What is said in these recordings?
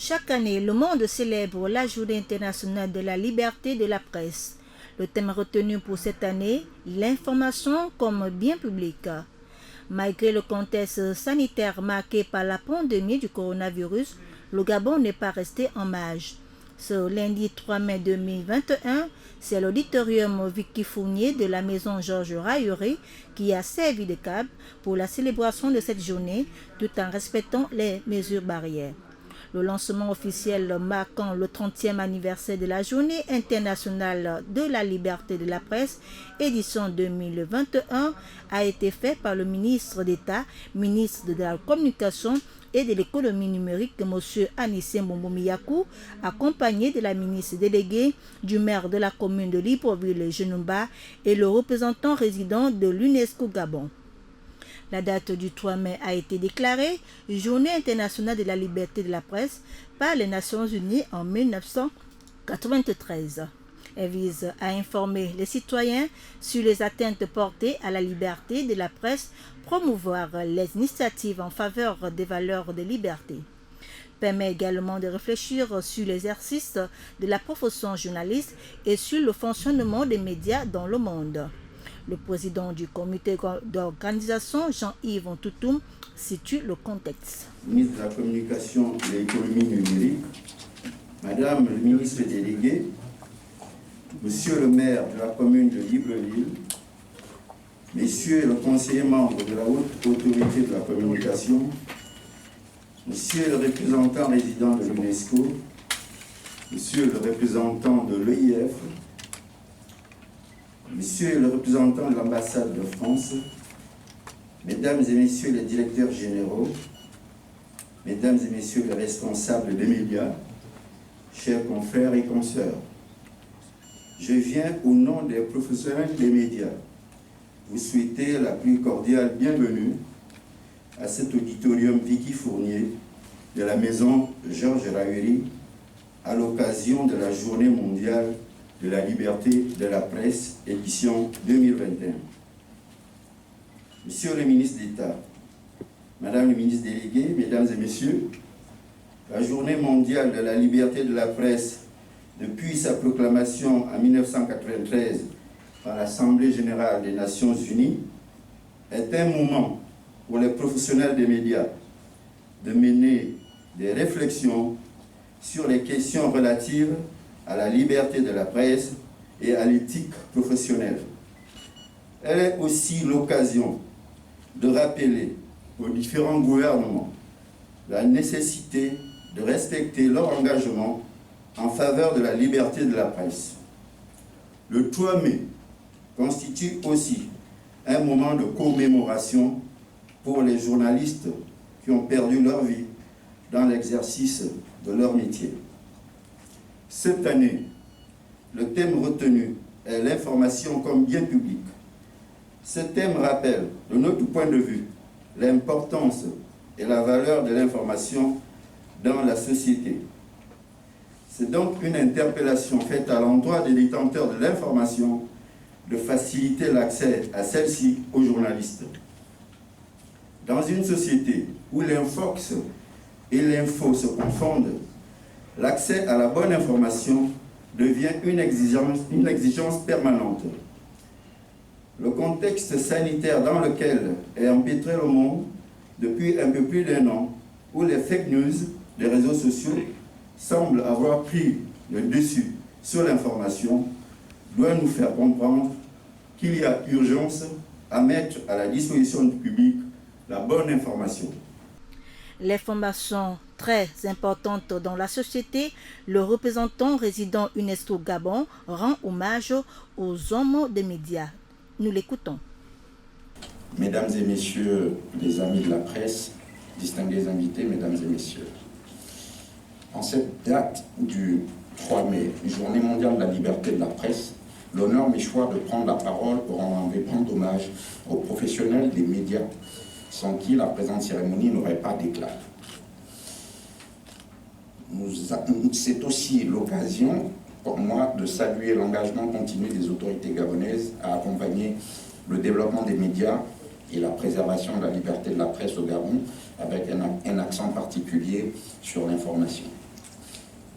Chaque année, le monde célèbre la Journée internationale de la liberté de la presse. Le thème retenu pour cette année, l'information comme bien public. Malgré le contexte sanitaire marqué par la pandémie du coronavirus, le Gabon n'est pas resté en marge. Ce lundi 3 mai 2021, c'est l'auditorium Vicky Fournier de la maison Georges Raillerie qui a servi de câble pour la célébration de cette journée tout en respectant les mesures barrières. Le lancement officiel marquant le 30e anniversaire de la Journée internationale de la liberté de la presse, édition 2021, a été fait par le ministre d'État, ministre de la Communication et de l'économie numérique, M. Anissé Mbombo-Miyakou, accompagné de la ministre déléguée, du maire de la commune de Libreville-Genumba et le représentant résident de l'UNESCO Gabon. La date du 3 mai a été déclarée Journée internationale de la liberté de la presse par les Nations Unies en 1993. Elle vise à informer les citoyens sur les atteintes portées à la liberté de la presse, promouvoir les initiatives en faveur des valeurs de liberté. Permet également de réfléchir sur l'exercice de la profession journaliste et sur le fonctionnement des médias dans le monde. Le président du comité d'organisation, Jean-Yves Ntoutoum, situe le contexte. Ministre de la Communication et de l'économie numérique, Madame le ministre délégué, Monsieur le maire de la commune de Libreville, Messieurs le conseiller membre de la haute autorité de la communication, Monsieur le représentant résident de l'UNESCO, Monsieur le représentant de l'EIF, Monsieur le représentant de l'ambassade de France, Mesdames et Messieurs les directeurs généraux, Mesdames et Messieurs les responsables des médias, chers confrères et consoeurs, je viens au nom des professionnels des médias vous souhaiter la plus cordiale bienvenue à cet auditorium Vicky Fournier de la maison Georges Raillerie à l'occasion de la Journée mondiale de la liberté de la presse, édition 2021. Monsieur le ministre d'État, Madame le ministre délégué, Mesdames et Messieurs, la Journée mondiale de la liberté de la presse, depuis sa proclamation en 1993 par l'Assemblée générale des Nations unies, est un moment pour les professionnels des médias de mener des réflexions sur les questions relatives à la liberté de la presse et à l'éthique professionnelle. Elle est aussi l'occasion de rappeler aux différents gouvernements la nécessité de respecter leur engagement en faveur de la liberté de la presse. Le 3 mai constitue aussi un moment de commémoration pour les journalistes qui ont perdu leur vie dans l'exercice de leur métier. Cette année, le thème retenu est l'information comme bien public. Ce thème rappelle, de notre point de vue, l'importance et la valeur de l'information dans la société. C'est donc une interpellation faite à l'endroit des détenteurs de l'information de faciliter l'accès à celle-ci aux journalistes. Dans une société où l'infox et l'info se confondent, l'accès à la bonne information devient une exigence permanente. Le contexte sanitaire dans lequel est empêtré le monde depuis un peu plus d'1 an, où les fake news des réseaux sociaux semblent avoir pris le dessus sur l'information, doit nous faire comprendre qu'il y a urgence à mettre à la disposition du public la bonne information. L'information très importante dans la société, le représentant résident UNESCO Gabon rend hommage aux hommes des médias. Nous l'écoutons. Mesdames et messieurs les amis de la presse, distingués invités, mesdames et messieurs, en cette date du 3 mai, Journée mondiale de la liberté de la presse, l'honneur m'est choix de prendre la parole pour en rendre hommage aux professionnels des médias, sans qui la présente cérémonie n'aurait pas d'éclat. C'est aussi l'occasion pour moi de saluer l'engagement continu des autorités gabonaises à accompagner le développement des médias et la préservation de la liberté de la presse au Gabon, avec un accent particulier sur l'information.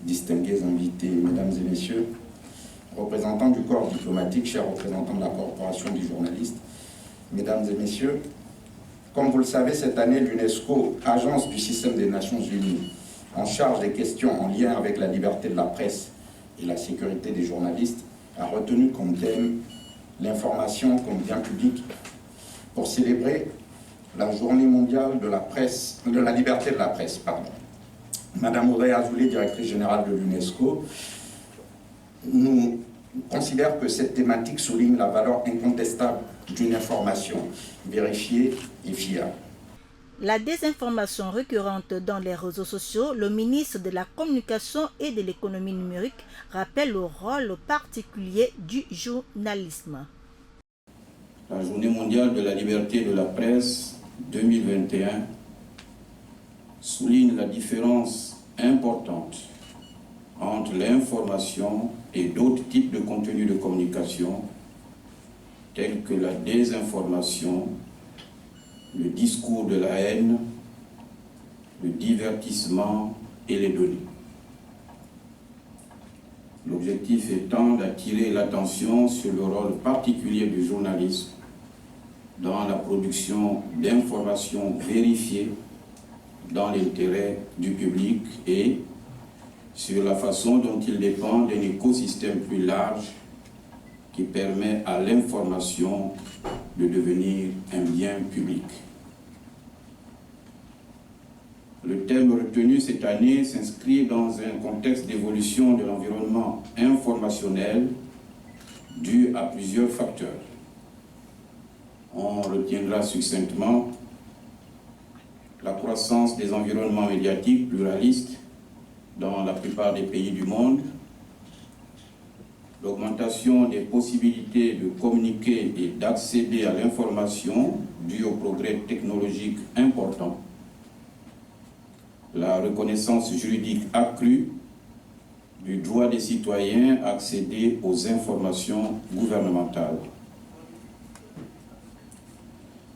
distingués invités, mesdames et messieurs, représentants du corps diplomatique, chers représentants de la Corporation des journalistes, mesdames et messieurs, comme vous le savez, cette année, l'UNESCO, agence du système des Nations Unies, en charge des questions en lien avec la liberté de la presse et la sécurité des journalistes, a retenu comme thème l'information comme bien public pour célébrer la journée mondiale de la presse, de la liberté de la presse. Madame Audrey Azoulay, directrice générale de l'UNESCO, nous considère que cette thématique souligne la valeur incontestable d'une information vérifiée et fiable. La désinformation récurrente dans les réseaux sociaux, le ministre de la Communication et de l'économie numérique rappelle le rôle particulier du journalisme. La Journée mondiale de la liberté de la presse 2021 souligne la différence importante entre l'information et d'autres types de contenus de communication tels que la désinformation, le discours de la haine, le divertissement et les données. L'objectif étant d'attirer l'attention sur le rôle particulier du journalisme dans la production d'informations vérifiées dans l'intérêt du public et sur la façon dont il dépend d'un écosystème plus large qui permet à l'information de devenir un bien public. Le thème retenu cette année s'inscrit dans un contexte d'évolution de l'environnement informationnel dû à plusieurs facteurs. On retiendra succinctement la croissance des environnements médiatiques pluralistes dans la plupart des pays du monde, l'augmentation des possibilités de communiquer et d'accéder à l'information due au progrès technologique important, la reconnaissance juridique accrue du droit des citoyens à accéder aux informations gouvernementales.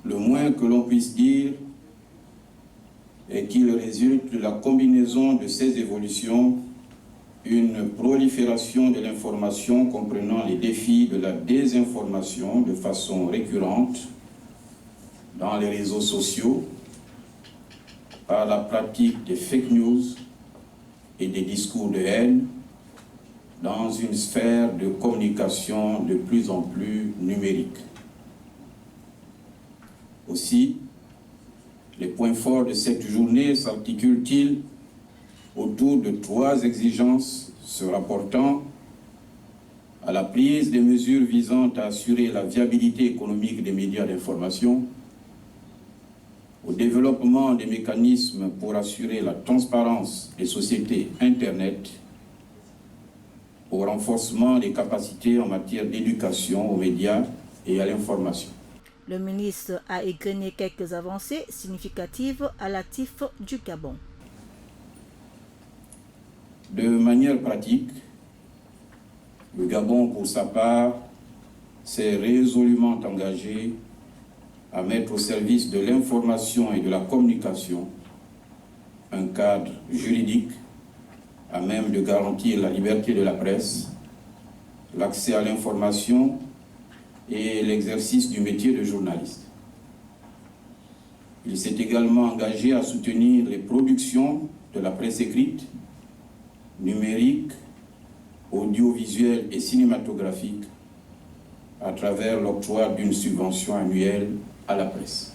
Le moins que l'on puisse dire est qu'il résulte de la combinaison de ces évolutions une prolifération de l'information comprenant les défis de la désinformation de façon récurrente dans les réseaux sociaux par la pratique des fake news et des discours de haine dans une sphère de communication de plus en plus numérique. Aussi, les points forts de cette journée s'articulent-ils autour de trois exigences se rapportant à la prise des mesures visant à assurer la viabilité économique des médias d'information, au développement des mécanismes pour assurer la transparence des sociétés Internet, au renforcement des capacités en matière d'éducation aux médias et à l'information. Le ministre a égrené quelques avancées significatives à l'actif du Gabon. De manière pratique, le Gabon, pour sa part, s'est résolument engagé à mettre au service de l'information et de la communication un cadre juridique à même de garantir la liberté de la presse, l'accès à l'information et l'exercice du métier de journaliste. Il s'est également engagé à soutenir les productions de la presse écrite, numérique, audiovisuelle et cinématographique à travers l'octroi d'une subvention annuelle à la presse.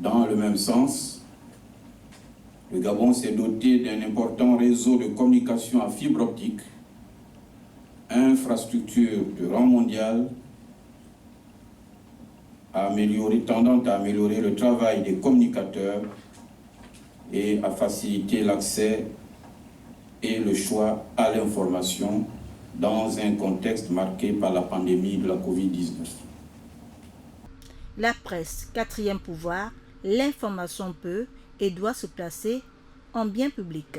Dans le même sens, le Gabon s'est doté d'un important réseau de communication à fibre optique, infrastructure de rang mondial, tendant à améliorer le travail des communicateurs et à faciliter l'accès et le choix à l'information dans un contexte marqué par la pandémie de la Covid-19. La presse, quatrième pouvoir, l'information peut et doit se placer en bien public.